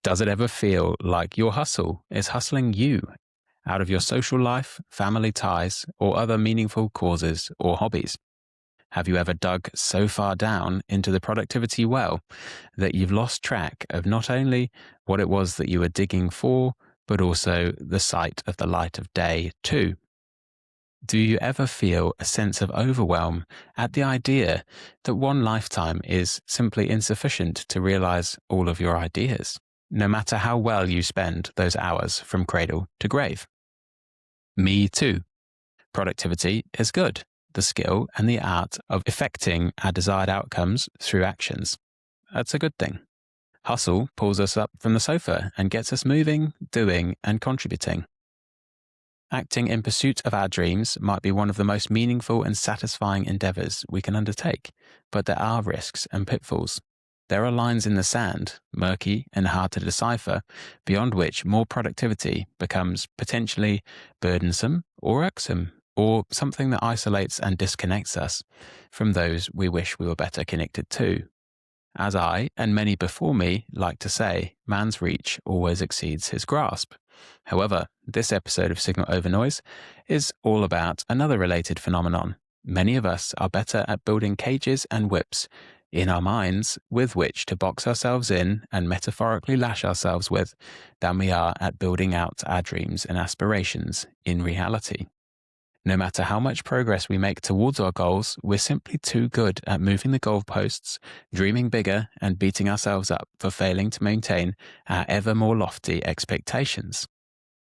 Does it ever feel like your hustle is hustling you out of your social life, family ties, or other meaningful causes or hobbies? Have you ever dug so far down into the productivity well that you've lost track of not only what it was that you were digging for, but also the sight of the light of day too? Do you ever feel a sense of overwhelm at the idea that one lifetime is simply insufficient to realize all of your ideas, no matter how well you spend those hours from cradle to grave? Me too. Productivity is good, the skill and the art of effecting our desired outcomes through actions. That's a good thing. Hustle pulls us up from the sofa and gets us moving, doing, and contributing. Acting in pursuit of our dreams might be one of the most meaningful and satisfying endeavors we can undertake, but there are risks and pitfalls. There are lines in the sand, murky and hard to decipher, beyond which more productivity becomes potentially burdensome or irksome, or something that isolates and disconnects us from those we wish we were better connected to. As I, and many before me, like to say, man's reach always exceeds his grasp. However, this episode of Signal Over Noise is all about another related phenomenon. Many of us are better at building cages and whips in our minds with which to box ourselves in and metaphorically lash ourselves with than we are at building out our dreams and aspirations in reality. No matter how much progress we make towards our goals, we're simply too good at moving the goalposts, dreaming bigger, and beating ourselves up for failing to maintain our ever more lofty expectations.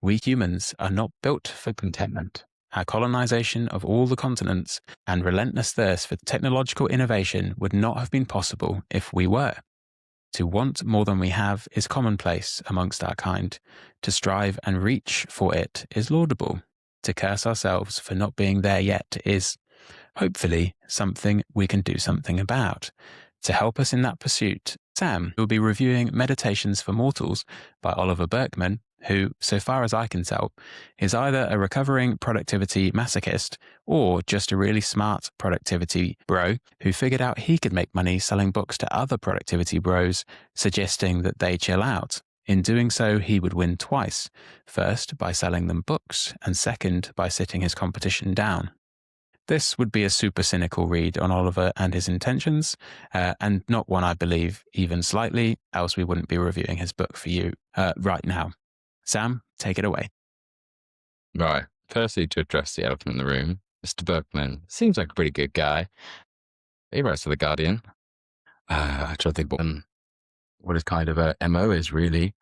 We humans are not built for contentment. Our colonization of all the continents and relentless thirst for technological innovation would not have been possible if we were. To want more than we have is commonplace amongst our kind. To strive and reach for it is laudable. To curse ourselves for not being there yet is, hopefully, something we can do something about. To help us in that pursuit, Sam will be reviewing Meditations for Mortals by Oliver Burkeman, who, so far as I can tell, is either a recovering productivity masochist or just a really smart productivity bro who figured out he could make money selling books to other productivity bros, suggesting that they chill out. In doing so, he would win twice, first by selling them books, and second by sitting his competition down. This would be a super cynical read on Oliver and his intentions, and not one I believe even slightly, else we wouldn't be reviewing his book for you right now. Sam, take it away. Right. Firstly, to address the elephant in the room, Mr. Burkeman seems like a pretty good guy. He writes for The Guardian. I try to think what his kind of a MO is, really.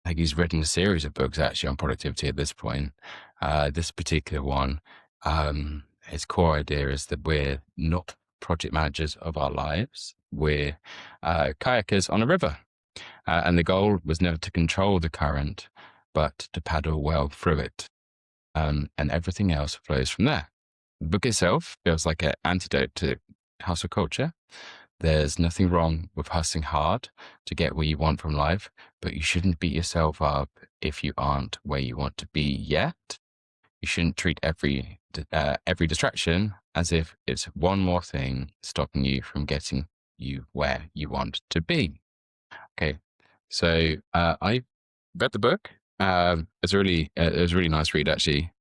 I think he's written a series of books actually on productivity at this point. This particular one, his core idea is that we're not project managers of our lives. We're kayakers on a river. And the goal was never to control the current, but to paddle well through it. And everything else flows from there. The book itself feels like an antidote to hustle culture. There's nothing wrong with hustling hard to get what you want from life, but you shouldn't beat yourself up if you aren't where you want to be yet. You shouldn't treat every distraction as if it's one more thing stopping you from getting you where you want to be. Okay, so I read the book. It was a really nice read, actually.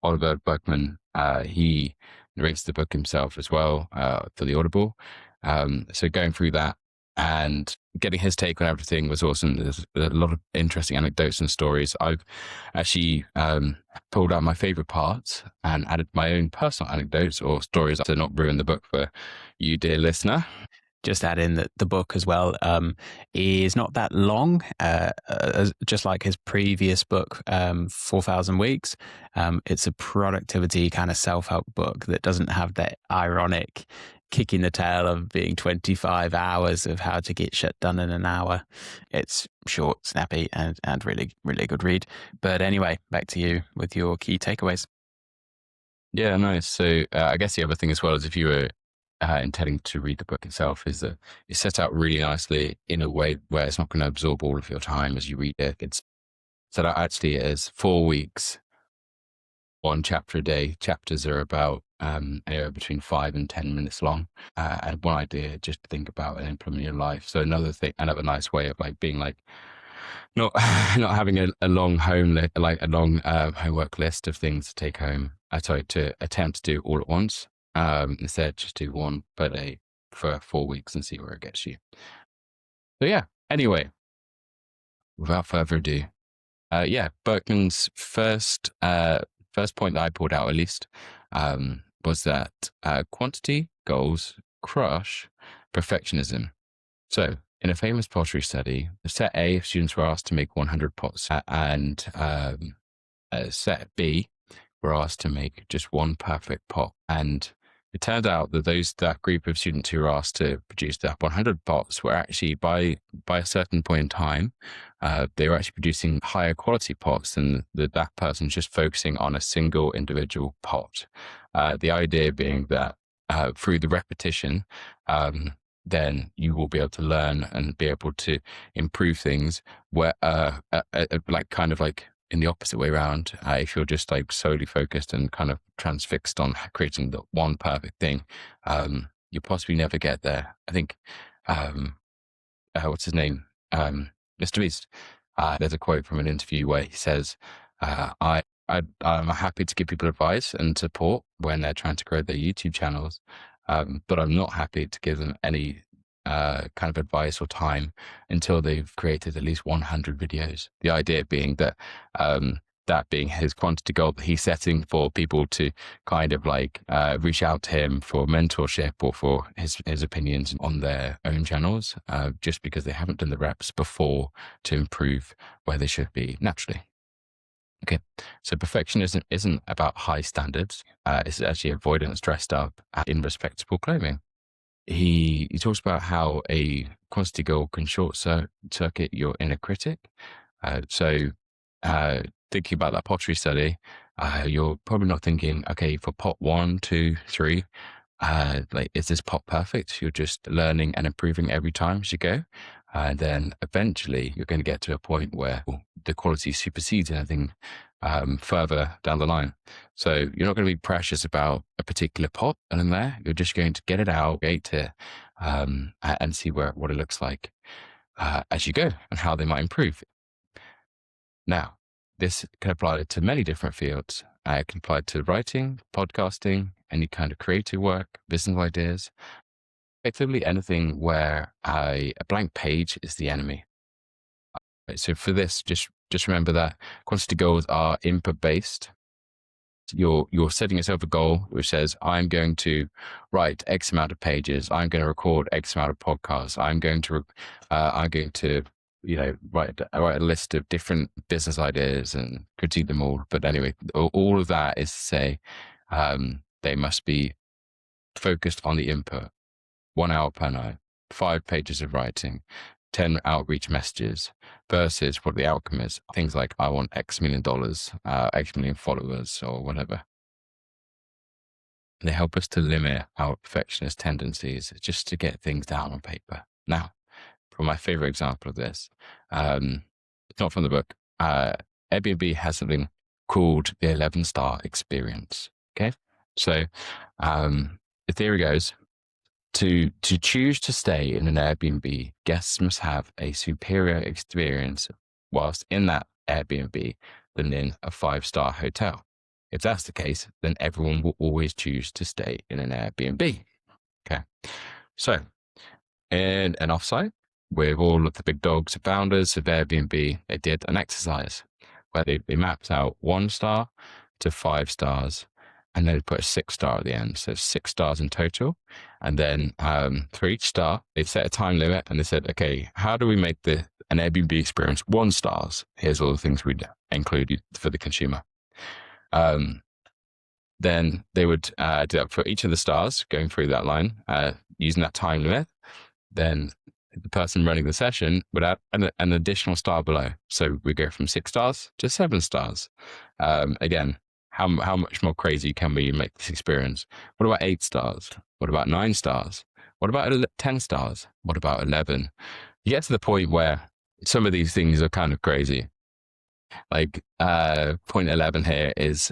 Oliver Burkeman, he narrates the book himself as well for the Audible. So going through that and getting his take on everything was awesome. There's a lot of interesting anecdotes and stories. I've actually pulled out my favorite parts and added my own personal anecdotes or stories to not ruin the book for you, dear listener. Just add in that the book as well is not that long, just like his previous book, 4,000 Weeks. It's a productivity kind of self-help book that doesn't have that ironic kick in the tail of being 25 hours of how to get shit done in an hour. It's short, snappy, and really, really good read. But anyway, back to you with your key takeaways. Yeah, nice. So I guess the other thing as well is if you were intending to read the book itself is that it's set out really nicely in a way where it's not going to absorb all of your time as you read it. It's set out actually as 4 weeks one chapter a day. Chapters are about anywhere between 5 and 10 minutes long. And one idea just to think about and implement in your life. So another nice way of like being like not not having a long homework list of things to take home. To attempt to do all at once. Instead, just do one per day for 4 weeks and see where it gets you. So yeah. Anyway, without further ado, Berkman's first point that I pulled out, at least, was that quantity goals crush perfectionism. So, in a famous pottery study, set A, students were asked to make 100 pots, and set B were asked to make just one perfect pot. And it turned out that that group of students who were asked to produce that 100 pots were actually, by a certain point in time, they were actually producing higher quality pots than that person just focusing on a single individual pot. The idea being that through the repetition, then you will be able to learn and be able to improve things where, like in the opposite way around, if you're just like solely focused and kind of transfixed on creating the one perfect thing, you'll possibly never get there. I think, what's his name? Mr. Beast. There's a quote from an interview where he says, I'm happy to give people advice and support when they're trying to grow their YouTube channels, but I'm not happy to give them any kind of advice or time until they've created at least 100 videos. The idea being that that being his quantity goal that he's setting for people to kind of like reach out to him for mentorship or for his opinions on their own channels, just because they haven't done the reps before to improve where they should be naturally. Okay, so perfectionism isn't about high standards. It's actually avoidance dressed up in respectable clothing. He talks about how a quantity goal can short circuit your inner critic. Thinking about that pottery study, you're probably not thinking, okay, for pot 1, 2, 3, is this pot perfect? You're just learning and improving every time as you go. And then eventually you're going to get to a point where the quality supersedes anything further down the line. So you're not going to be precious about a particular pot and in there. You're just going to get it out, create it, and see what it looks like as you go and how they might improve. Now, this can apply to many different fields. It can apply to writing, podcasting, any kind of creative work, business ideas, effectively anything where a blank page is the enemy. So for this, just remember that quantity goals are input based. You're setting yourself a goal which says, I'm going to write X amount of pages. I'm going to record X amount of podcasts. I'm going to write a list of different business ideas and critique them all. But anyway, all of that is to say, they must be focused on the input. 1 hour per night, 5 pages of writing, 10 outreach messages versus what the outcome is. Things like, I want X million dollars, X million followers, or whatever. They help us to limit our perfectionist tendencies just to get things down on paper. Now, for my favorite example of this, it's not from the book. Airbnb has something called the 11-star experience. Okay. So, the theory goes, to choose to stay in an Airbnb, guests must have a superior experience whilst in that Airbnb than in a 5-star hotel. If that's the case, then everyone will always choose to stay in an Airbnb. Okay. So, in an offsite with all of the big dogs and founders of Airbnb, they did an exercise where they mapped out 1 star to 5 stars. And then they put a 6-star at the end. So 6 stars in total. And then for each star, they set a time limit and they said, okay, how do we make an Airbnb experience 1 stars? Here's all the things we'd include for the consumer. Then they would do that for each of the stars, going through that line, using that time limit. Then the person running the session would add an additional star below. So we go from 6 stars to 7 stars. Again, how much more crazy can we make this experience? What about 8 stars? What about 9 stars? What about 10 stars? What about 11? You get to the point where some of these things are kind of crazy. Like point 11 here is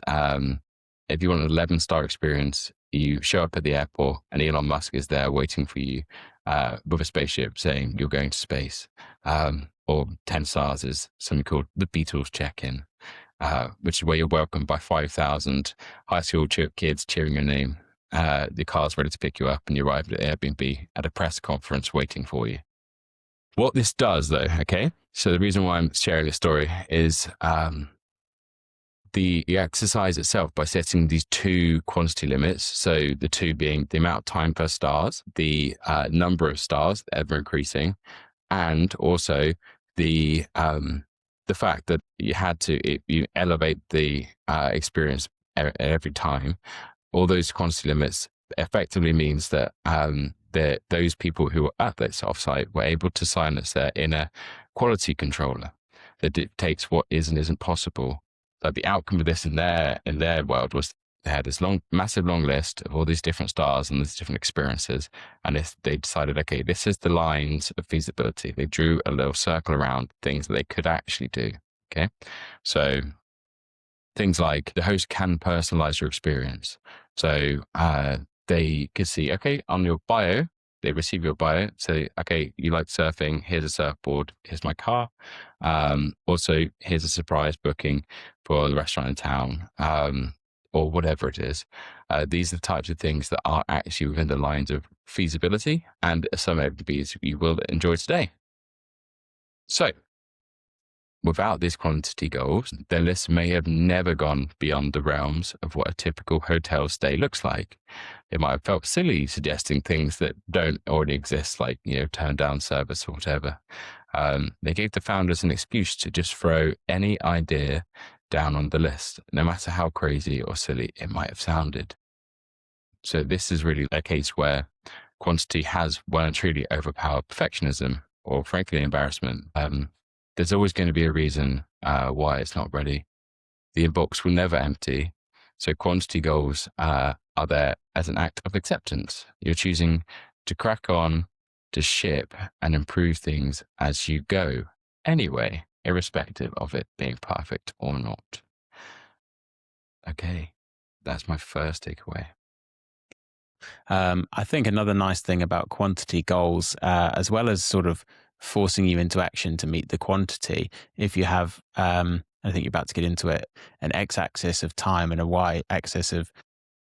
if you want an 11-star experience, you show up at the airport and Elon Musk is there waiting for you with a spaceship saying you're going to space. Or 10 stars is something called the Beatles check-in, which is where you're welcomed by 5,000 high school kids cheering your name. The car's ready to pick you up and you arrive at Airbnb at a press conference waiting for you. What this does though, okay? So the reason why I'm sharing this story is the exercise itself by setting these two quantity limits. So the two being the amount of time per stars, the number of stars ever increasing, and also the fact that you had to you elevate the experience every time. All those quantity limits effectively means that those people who were at this offsite were able to silence their inner quality controller that dictates what is and isn't possible. Like the outcome of this in their world was they had this massive long list of all these different stars and these different experiences. And if they decided, okay, this is the lines of feasibility. They drew a little circle around things that they could actually do. Okay. So things like the host can personalize your experience. So they could see, okay, on your bio, they receive your bio. So, okay, you like surfing. Here's a surfboard. Here's my car. Also, here's a surprise booking for the restaurant in town, or whatever it is. These are the types of things that are actually within the lines of feasibility and some Airbnbs you will enjoy today. So, without these quantity goals, their list may have never gone beyond the realms of what a typical hotel stay looks like. They might have felt silly suggesting things that don't already exist, like, turn down service or whatever. They gave the founders an excuse to just throw any idea down on the list, no matter how crazy or silly it might have sounded. So this is really a case where quantity has well and truly overpowered perfectionism, or frankly, embarrassment. There's always going to be a reason why it's not ready. The inbox will never empty. So quantity goals are there as an act of acceptance. You're choosing to crack on, to ship and improve things as you go anyway, irrespective of it being perfect or not. Okay, that's my first takeaway. I think another nice thing about quantity goals, as well as sort of forcing you into action to meet the quantity, if you have, I think you're about to get into it, an x-axis of time and a y-axis of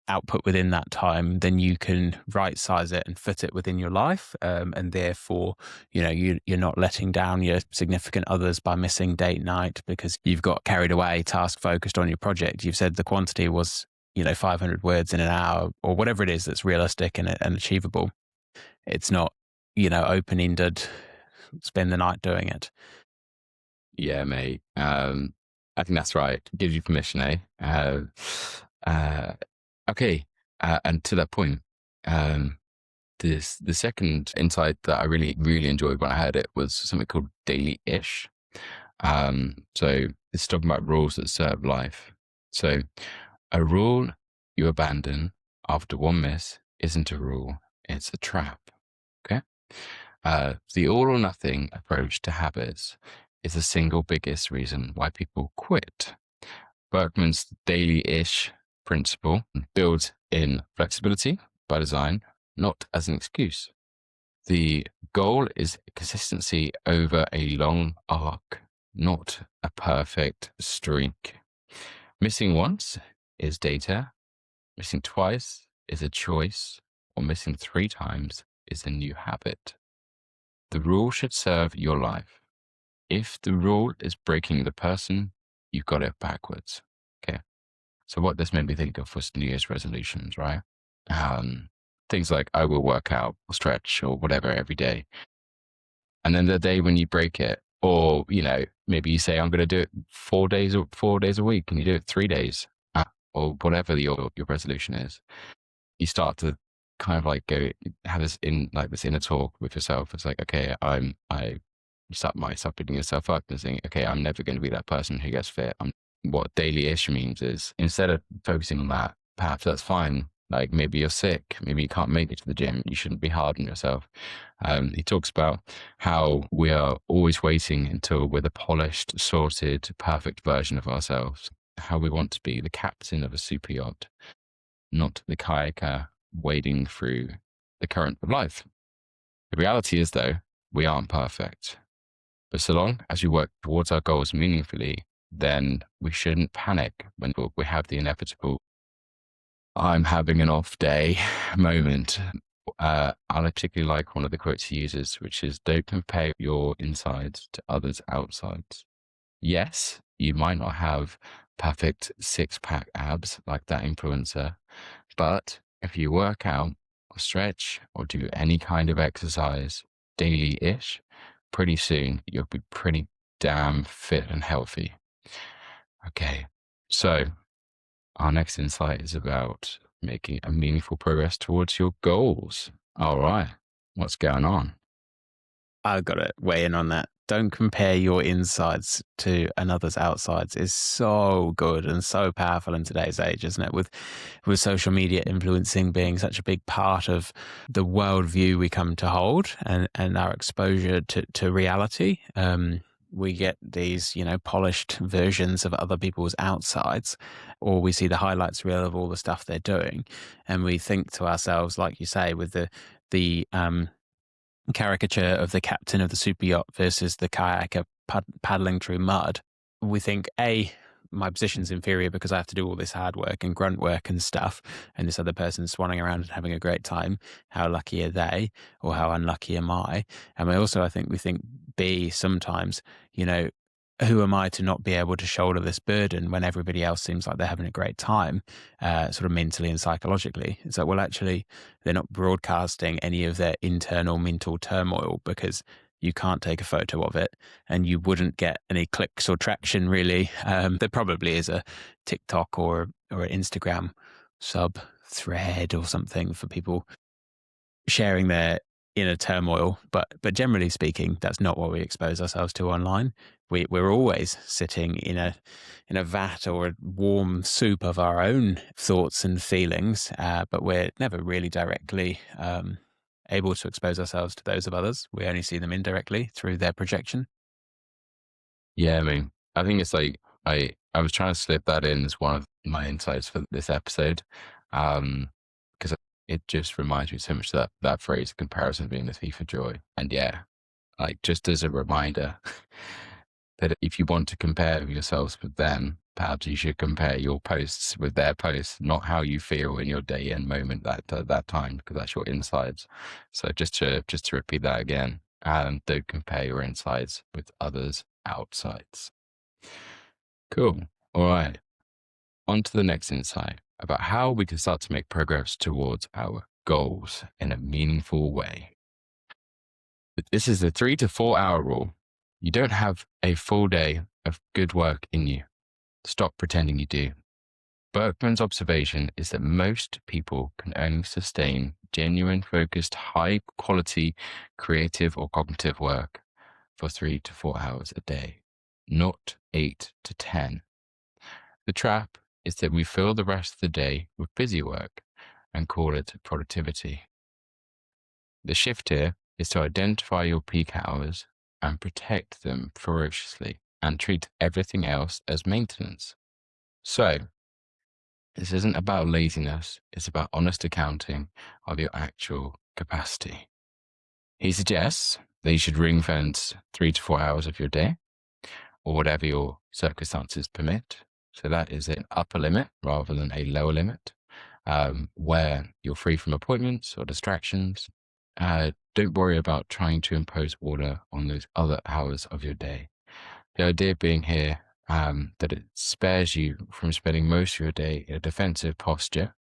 output within that time, then you can right size it and fit it within your life. And therefore, you're not letting down your significant others by missing date night because you've got carried away, task focused on your project. You've said the quantity was 500 words in an hour or whatever it is that's realistic and achievable. It's not, open-ended, spend the night doing it. Yeah, mate. I think that's right. Gives you permission, eh? Okay. And to that point, the second insight that I really, really enjoyed when I heard it was something called daily-ish. So it's talking about rules that serve life. So a rule you abandon after one miss isn't a rule, it's a trap. Okay. The all or nothing approach to habits is the single biggest reason why people quit. Burkeman's daily-ish principle builds in flexibility by design, not as an excuse. The goal is consistency over a long arc, not a perfect streak. Missing once is data, missing twice is a choice, or missing 3 times is a new habit. The rule should serve your life. If the rule is breaking the person, you got it backwards. Okay. So what this made me think of was New Year's resolutions, right? Things like I will work out or stretch or whatever every day. And then the day when you break it, or, maybe you say, I'm going to do it 4 days a week, and you do it 3 days, or whatever your resolution is, you start to kind of like go have this inner talk with yourself. It's like, okay, you start beating yourself up and saying, okay, I'm never going to be that person who gets fit. What daily-ish means is instead of focusing on that, perhaps that's fine. Like maybe you're sick, maybe you can't make it to the gym. You shouldn't be hard on yourself. He talks about how we are always waiting until we're the polished, sorted, perfect version of ourselves. how we want to be the captain of a super yacht, not the kayaker wading through the current of life. The reality is, though, we aren't perfect. But so long as we work towards our goals meaningfully, then we shouldn't panic when we have the inevitable "I'm having an off day" moment. I particularly like one of the quotes he uses, which is, "Don't compare your insides to others' outsides." Yes, you might not have perfect six-pack abs like that influencer, but if you work out or stretch or do any kind of exercise daily-ish, pretty soon you'll be pretty damn fit and healthy. Okay, so our next insight is about making a meaningful progress towards your goals. All right, what's going on? I've got to weigh in on that. Don't compare your insides to another's outsides is so good and so powerful in today's age, isn't it? With social media influencing being such a big part of the worldview we come to hold and our exposure to reality. We get these, polished versions of other people's outsides, or we see the highlights reel of all the stuff they're doing, and we think to ourselves, like you say, with the caricature of the captain of the super yacht versus the kayaker paddling through mud, we think, A, my position's inferior because I have to do all this hard work and grunt work and stuff, and this other person's swanning around and having a great time. How lucky are they, or how unlucky am I? And I think we think, B, sometimes, who am I to not be able to shoulder this burden when everybody else seems like they're having a great time, sort of mentally and psychologically? It's like, well, actually, they're not broadcasting any of their internal mental turmoil because you can't take a photo of it and you wouldn't get any clicks or traction, really. There probably is a TikTok or an Instagram sub thread or something for people sharing their inner turmoil, but generally speaking, that's not what we expose ourselves to online. We're always sitting in a vat or a warm soup of our own thoughts and feelings, but we're never really directly able to expose ourselves to those of others. We only see them indirectly through their projection. Yeah, I mean, I think it's like I was trying to slip that in as one of my insights for this episode, because it just reminds me so much of that phrase, "comparison being the thief of joy." And yeah, like just as a reminder that if you want to compare yourselves with them, perhaps you should compare your posts with their posts, not how you feel in your day and moment that time, because that's your insides. So just to repeat that again, don't compare your insides with others' outsides. Cool. All right. On to the next insight about how we can start to make progress towards our goals in a meaningful way. This is the 3 to 4 hour rule. You don't have a full day of good work in you. Stop pretending you do. Berkman's observation is that most people can only sustain genuine, focused, high quality, creative or cognitive work for 3 to 4 hours a day, not 8 to 10. The trap is that we fill the rest of the day with busy work and call it productivity. The shift here is to identify your peak hours and protect them ferociously and treat everything else as maintenance. So, this isn't about laziness, it's about honest accounting of your actual capacity. He suggests that you should ring fence 3 to 4 hours of your day, or whatever your circumstances permit. So that is an upper limit rather than a lower limit, where you're free from appointments or distractions. Don't worry about trying to impose order on those other hours of your day. The idea being here that it spares you from spending most of your day in a defensive posture,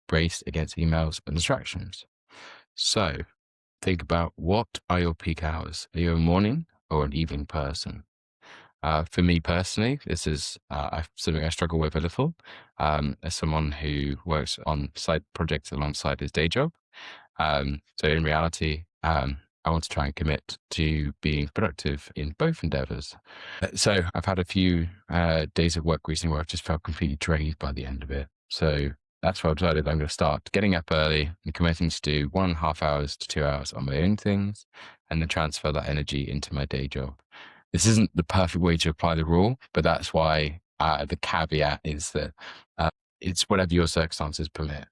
braced against emails and distractions. So think about, what are your peak hours? Are you a morning or an evening person? For me personally, this is something I struggle with a little, as someone who works on side projects alongside his day job. So in reality, I want to try and commit to being productive in both endeavors. So I've had a few days of work recently where I've just felt completely drained by the end of it. So that's why I've decided I'm going to start getting up early and committing to do 1.5 hours to 2 hours on my own things, and then transfer that energy into my day job. This isn't the perfect way to apply the rule, but that's why the caveat is that it's whatever your circumstances permit.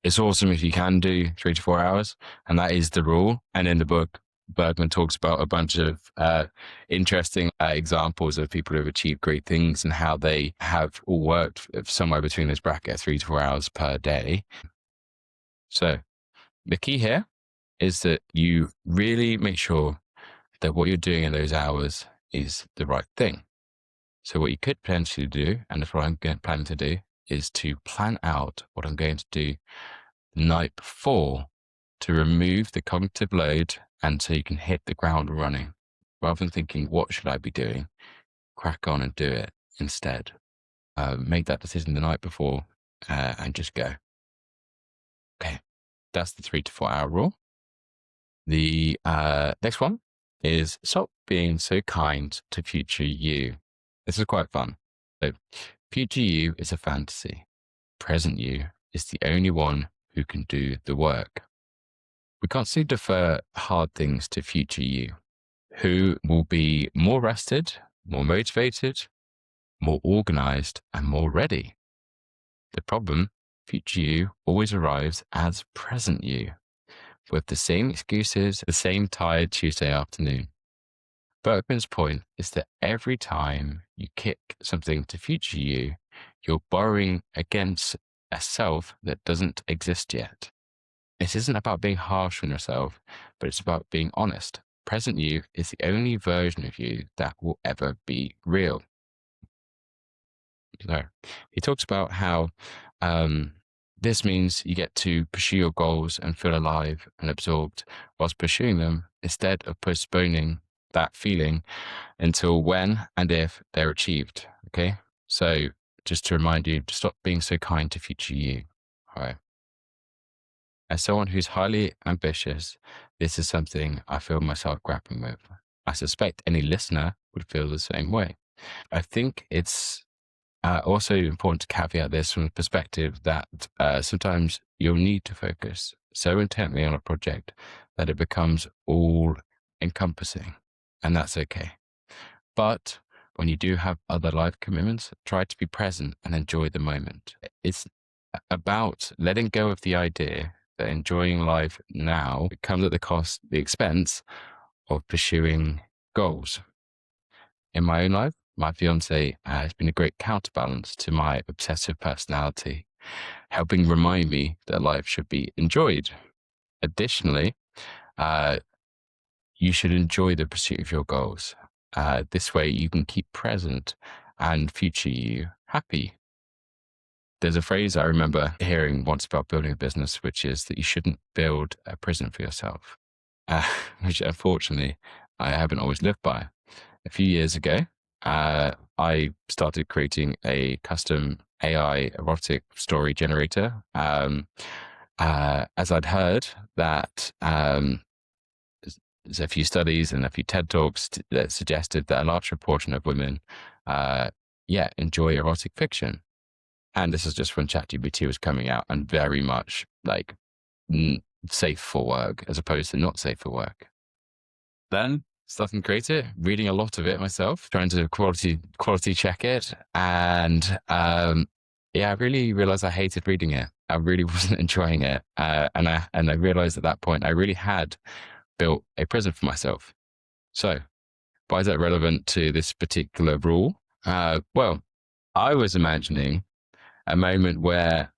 It's awesome if you can do 3 to 4 hours, and that is the rule. And in the book, Bergman talks about a bunch of interesting examples of people who have achieved great things and how they have all worked somewhere between this bracket, 3 to 4 hours per day. So the key here is that you really make sure that what you're doing in those hours is the right thing. So what you could potentially do, and that's what I'm planning to do, is to plan out what I'm going to do the night before to remove the cognitive load, and so you can hit the ground running rather than thinking, what should I be doing? Crack on and do it instead. Make that decision the night before and just go. Okay, that's the 3 to 4 hour rule. The next one is stop being so kind to future you. This is quite fun. So, future you is a fantasy. Present you is the only one who can do the work. We constantly defer hard things to future you, who will be more rested, more motivated, more organized, and more ready. The problem, future you always arrives as present you, with the same excuses, the same tired Tuesday afternoon. Berkman's point is that every time you kick something to future you, you're borrowing against a self that doesn't exist yet. It isn't about being harsh on yourself, but it's about being honest. Present you is the only version of you that will ever be real. So he talks about how this means you get to pursue your goals and feel alive and absorbed whilst pursuing them instead of postponing that feeling until when and if they're achieved. Okay. So just to remind you to stop being so kind to future you. All right. As someone who's highly ambitious, this is something I feel myself grappling with. I suspect any listener would feel the same way. I think it's also important to caveat this from the perspective that sometimes you'll need to focus so intently on a project that it becomes all encompassing, and that's okay. But when you do have other life commitments, try to be present and enjoy the moment. It's about letting go of the idea that enjoying life now comes at the expense of pursuing goals. In my own life, my fiance has been a great counterbalance to my obsessive personality, helping remind me that life should be enjoyed. Additionally, you should enjoy the pursuit of your goals. This way you can keep present and future you happy. There's a phrase I remember hearing once about building a business, which is that you shouldn't build a prison for yourself, which unfortunately I haven't always lived by. A few years ago, I started creating a custom AI erotic story generator. As I'd heard that there's a few studies and a few TED Talks that suggested that a large proportion of women, enjoy erotic fiction. And this is just when ChatGPT was coming out and very much like safe for work as opposed to not safe for work. Then starting to create it, reading a lot of it myself, trying to quality check it. And I really realized I hated reading it. I really wasn't enjoying it. And I realized at that point, I really had built a prison for myself. So why is that relevant to this particular rule? Well, I was imagining a moment where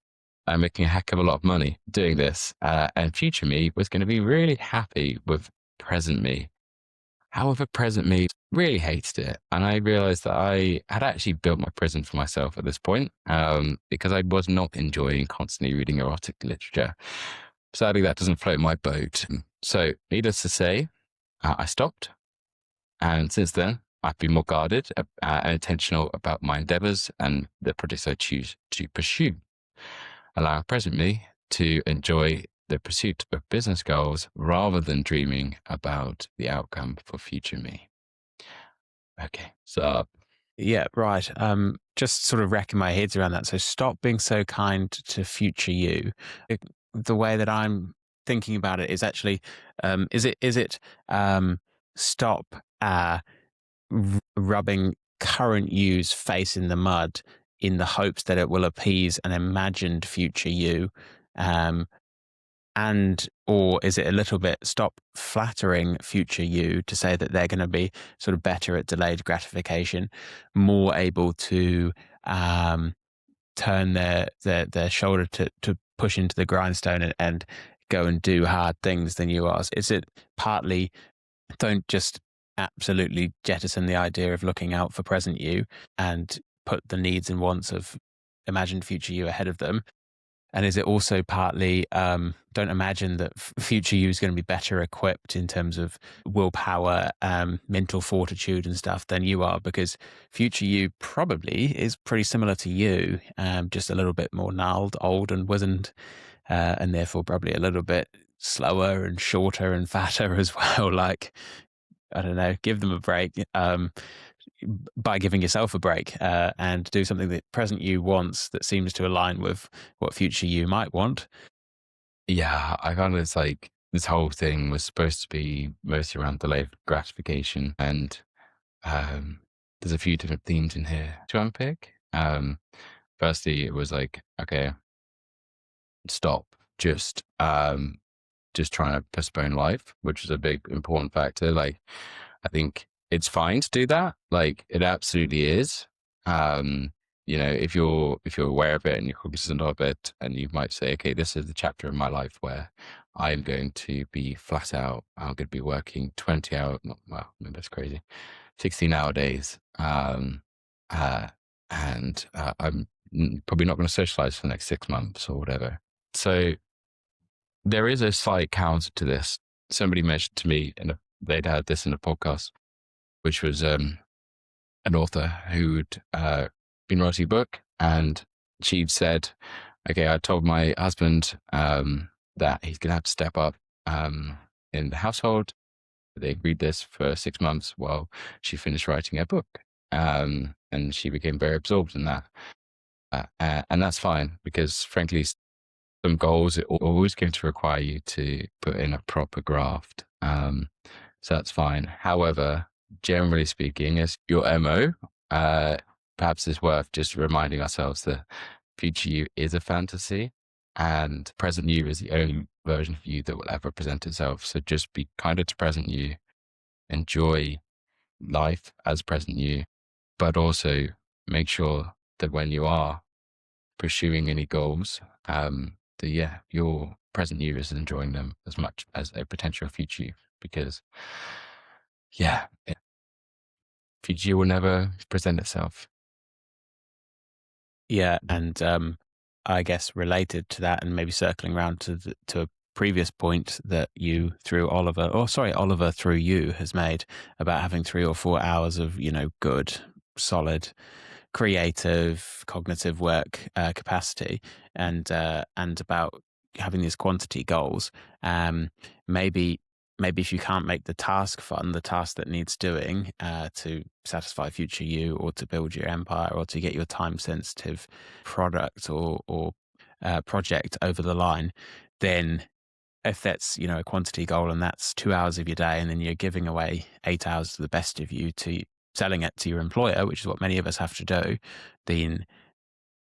I'm making a heck of a lot of money doing this, and future me was going to be really happy with present me. However, present me really hated it. And I realized that I had actually built my prison for myself at this point, because I was not enjoying constantly reading erotic literature. Sadly, that doesn't float my boat. So needless to say, I stopped. And since then, I've been more guarded and intentional about my endeavors and the projects I choose to pursue, allowing present me to enjoy the pursuit of business goals rather than dreaming about the outcome for future me. Okay, so Yeah, right. Just sort of wrecking my heads around that. So stop being so kind to future you. The way that I'm thinking about it is actually, is it stop rubbing current you's face in the mud in the hopes that it will appease an imagined future you? And or is it a little bit stop flattering future you to say that they're going to be sort of better at delayed gratification, more able to turn their shoulder to push into the grindstone and go and do hard things than you are? Is it partly don't just absolutely jettison the idea of looking out for present you and put the needs and wants of imagined future you ahead of them? And is it also partly don't imagine that future you is going to be better equipped in terms of willpower, mental fortitude and stuff than you are, because future you probably is pretty similar to you, just a little bit more gnarled, old and wizened, and therefore probably a little bit slower and shorter and fatter as well. Like, I don't know, give them a break. By giving yourself a break and do something that present you wants that seems to align with what future you might want. Yeah, I found it's like this whole thing was supposed to be mostly around delayed gratification, and there's a few different themes in here to unpick. Firstly, it was like, okay, stop just trying to postpone life, which is a big important factor. Like, I think it's fine to do that. Like, it absolutely is. If you're aware of it and you're cognizant of it, and you might say, okay, this is the chapter in my life where I'm going to be flat out. I'm going to be working 20 hours. Well, maybe that's crazy. 16-hour days. I'm probably not going to socialize for the next 6 months or whatever. So there is a slight counter to this. Somebody mentioned to me, and they'd had this in a podcast, which was an author who'd been writing a book, and she'd said, okay, I told my husband that he's going to have to step up in the household. They agreed this for 6 months while she finished writing her book. And she became very absorbed in that. And that's fine, because frankly, some goals are always going to require you to put in a proper graft. So that's fine. However, generally speaking, as your MO, perhaps it's worth just reminding ourselves that future you is a fantasy, and present you is the only version of you that will ever present itself. So just be kinder to present you, enjoy life as present you, but also make sure that when you are pursuing any goals, your present you is enjoying them as much as a potential future you, because future you will never present itself. Yeah, and I guess related to that, and maybe circling around to a previous point that Oliver through you has made about having 3 or 4 hours of good, solid, creative, cognitive work capacity, and about having these quantity goals. Maybe if you can't make the task fun, the task that needs doing to satisfy future you, or to build your empire, or to get your time sensitive product or project over the line, then if that's a quantity goal and that's 2 hours of your day, and then you're giving away 8 hours to the best of you to selling it to your employer, which is what many of us have to do, then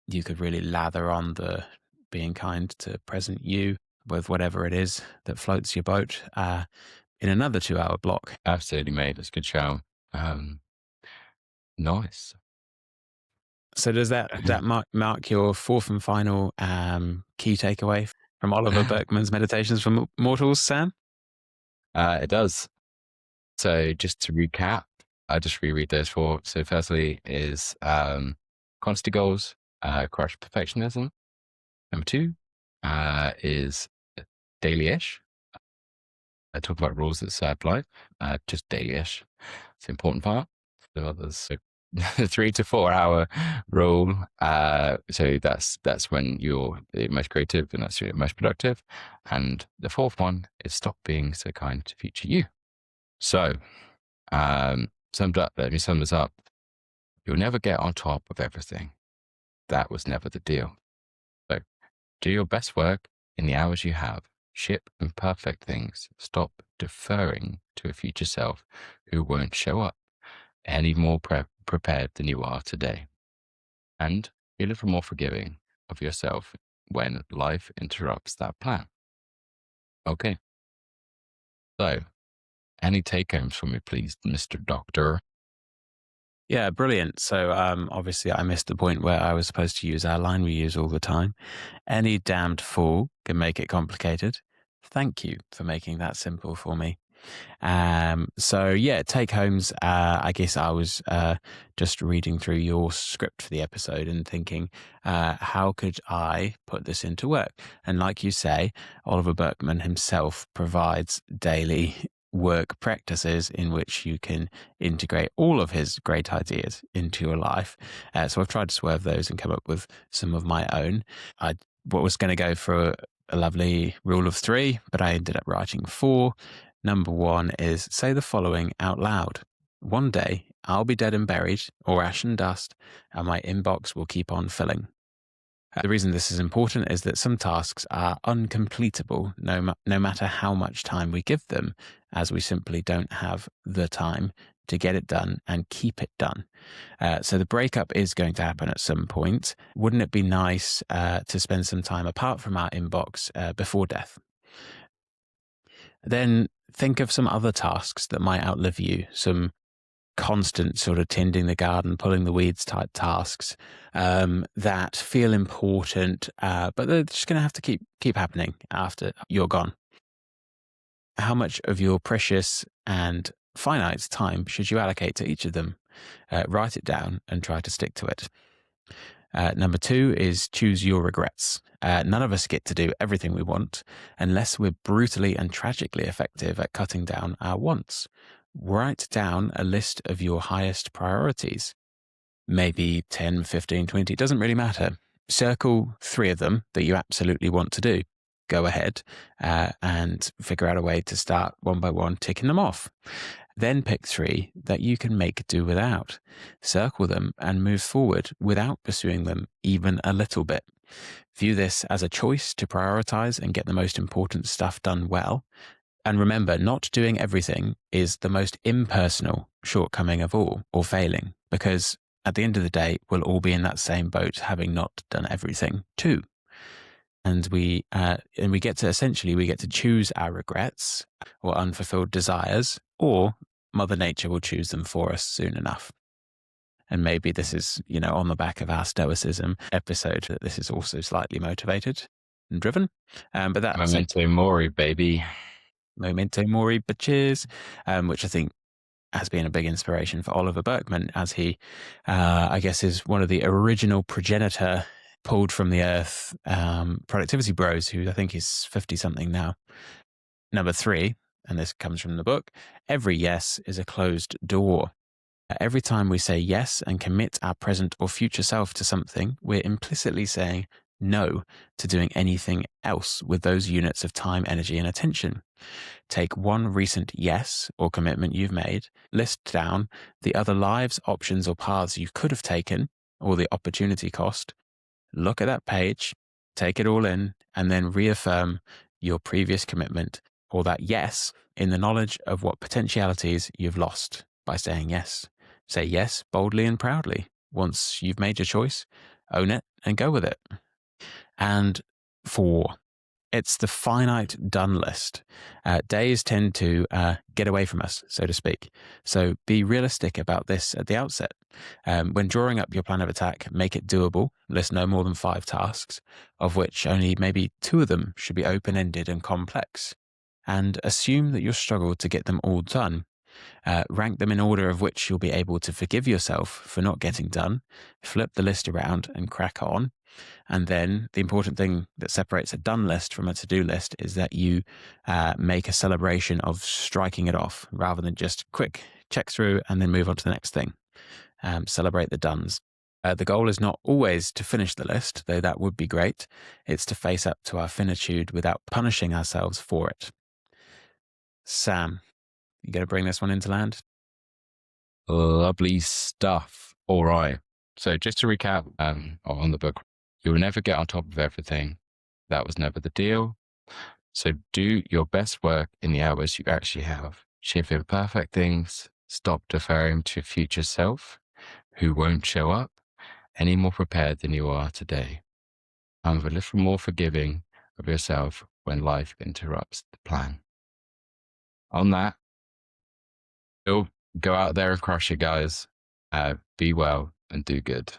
you could really lather on the being kind to present you with whatever it is that floats your boat in another 2-hour block. Absolutely, mate. That's a good show. Nice. So does that mark your fourth and final key takeaway from Oliver Burkeman's Meditations for Mortals, Sam? It does. So just to recap, I just reread those 4. So firstly is quantity goals, crush perfectionism. Number 2 is daily-ish. I talk about rules that serve life, just daily-ish. It's the important part. The others, so the 3 to 4 hour rule. So that's when you're the most creative and that's your most productive. And the 4th one is stop being so kind to future you. So, summed up, let me sum this up. You'll never get on top of everything. That was never the deal. So do your best work in the hours you have. Ship imperfect things. Stop deferring to a future self who won't show up. any more prepared than you are today. And be a little more forgiving of yourself when life interrupts that plan. Okay. So, any take homes from me, please, Mr. Doctor? Yeah, brilliant. So obviously I missed the point where I was supposed to use our line we use all the time. Any damned fool can make it complicated. Thank you for making that simple for me. So yeah, take homes. I guess I was just reading through your script for the episode and thinking, how could I put this into work? And like you say, Oliver Burkeman himself provides daily work practices in which you can integrate all of his great ideas into your life. So I've tried to swerve those and come up with some of my own. I was going to go for a lovely rule of 3, but I ended up writing 4. Number 1 is say the following out loud. One day I'll be dead and buried, or ash and dust, and my inbox will keep on filling. The reason this is important is that some tasks are uncompletable no matter how much time we give them, as we simply don't have the time to get it done and keep it done. So the breakup is going to happen at some point. Wouldn't it be nice to spend some time apart from our inbox before death? Then think of some other tasks that might outlive you, some constant sort of tending the garden, pulling the weeds type tasks that feel important, but they're just going to have to keep happening after you're gone. How much of your precious and finite time should you allocate to each of them? Write it down and try to stick to it. Number 2 is choose your regrets. None of us get to do everything we want unless we're brutally and tragically effective at cutting down our wants. Write down a list of your highest priorities. Maybe 10, 15, 20, it doesn't really matter. Circle 3 of them that you absolutely want to do. Go ahead and figure out a way to start one by one ticking them off. Then pick 3 that you can make do without. Circle them and move forward without pursuing them even a little bit. View this as a choice to prioritize and get the most important stuff done well. And remember, not doing everything is the most impersonal shortcoming of all, or failing, because at the end of the day, we'll all be in that same boat, having not done everything too. And we get to choose our regrets or unfulfilled desires, or Mother Nature will choose them for us soon enough. And maybe this is, on the back of our Stoicism episode, that this is also slightly motivated and driven. But that's Memento Mori, baby. Memento Mori, bitches, which I think has been a big inspiration for Oliver Burkeman, as he, I guess, is one of the original progenitor pulled from the earth productivity bros, who I think is 50-something now. Number 3, and this comes from the book, every yes is a closed door. Every time we say yes and commit our present or future self to something, we're implicitly saying no to doing anything else with those units of time, energy, and attention. Take one recent yes or commitment you've made, list down the other lives, options, or paths you could have taken, or the opportunity cost. Look at that page, take it all in, and then reaffirm your previous commitment or that yes in the knowledge of what potentialities you've lost by saying yes. Say yes boldly and proudly. Once you've made your choice, own it and go with it. And 4, it's the finite done list. Days tend to get away from us, so to speak. So be realistic about this at the outset. When drawing up your plan of attack, make it doable. List no more than 5 tasks, of which only maybe 2 of them should be open-ended and complex. And assume that you'll struggle to get them all done. Rank them in order of which you'll be able to forgive yourself for not getting done. Flip the list around and crack on. And then the important thing that separates a done list from a to-do list is that you make a celebration of striking it off rather than just quick check through and then move on to the next thing. Celebrate the dones. The goal is not always to finish the list, though that would be great. It's to face up to our finitude without punishing ourselves for it. Sam, you going to bring this one into land? Lovely stuff. All right. So just to recap on the book, you'll never get on top of everything. That was never the deal. So do your best work in the hours you actually have. Ship imperfect things Stop deferring to future self, who won't show up any more prepared than you are today. I'm a little more forgiving of yourself when life interrupts the plan. On that, go out there and crush it, guys. Be well and do good.